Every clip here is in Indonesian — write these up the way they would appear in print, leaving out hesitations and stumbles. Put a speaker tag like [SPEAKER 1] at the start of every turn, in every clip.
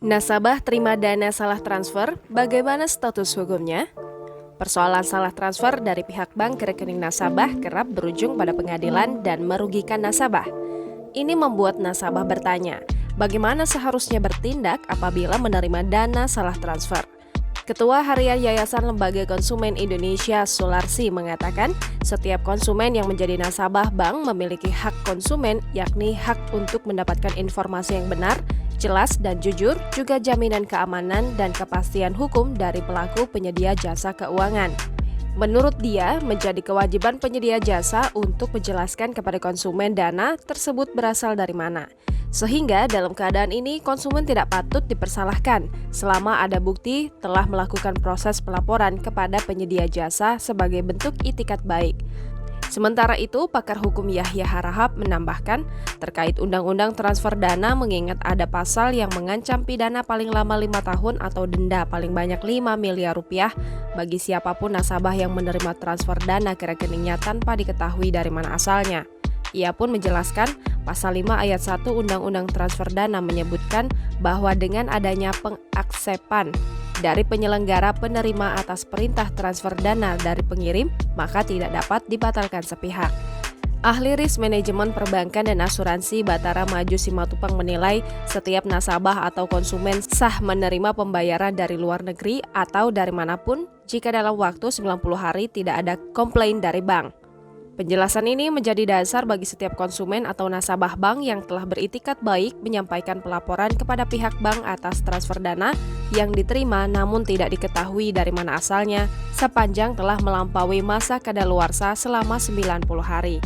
[SPEAKER 1] Nasabah terima dana salah transfer, bagaimana status hukumnya? Persoalan salah transfer dari pihak bank ke rekening nasabah kerap berujung pada pengadilan dan merugikan nasabah. Ini membuat nasabah bertanya, bagaimana seharusnya bertindak apabila menerima dana salah transfer? Ketua Harian Yayasan Lembaga Konsumen Indonesia Sularsi mengatakan, setiap konsumen yang menjadi nasabah bank memiliki hak konsumen, yakni hak untuk mendapatkan informasi yang benar, jelas dan jujur, juga jaminan keamanan dan kepastian hukum dari pelaku penyedia jasa keuangan. Menurut dia, menjadi kewajiban penyedia jasa untuk menjelaskan kepada konsumen dana tersebut berasal dari mana. Sehingga dalam keadaan ini konsumen tidak patut dipersalahkan selama ada bukti telah melakukan proses pelaporan kepada penyedia jasa sebagai bentuk itikat baik. Sementara itu, pakar hukum Yahya Harahap menambahkan, terkait undang-undang transfer dana mengingat ada pasal yang mengancam pidana paling lama 5 tahun atau denda paling banyak 5 miliar rupiah bagi siapapun nasabah yang menerima transfer dana ke rekeningnya tanpa diketahui dari mana asalnya. Ia pun menjelaskan, pasal 5 ayat 1 Undang-Undang Transfer Dana menyebutkan bahwa dengan adanya pengaksepan dari penyelenggara penerima atas perintah transfer dana dari pengirim, maka tidak dapat dibatalkan sepihak. Ahli Risk Manajemen Perbankan dan Asuransi Batara Maju Simatupang menilai setiap nasabah atau konsumen sah menerima pembayaran dari luar negeri atau dari manapun jika dalam waktu 90 hari tidak ada komplain dari bank. Penjelasan ini menjadi dasar bagi setiap konsumen atau nasabah bank yang telah beritikat baik menyampaikan pelaporan kepada pihak bank atas transfer dana yang diterima namun tidak diketahui dari mana asalnya sepanjang telah melampaui masa kadaluarsa selama 90 hari.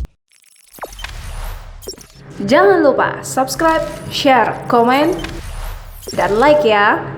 [SPEAKER 1] Jangan lupa subscribe, share, komen, dan like ya!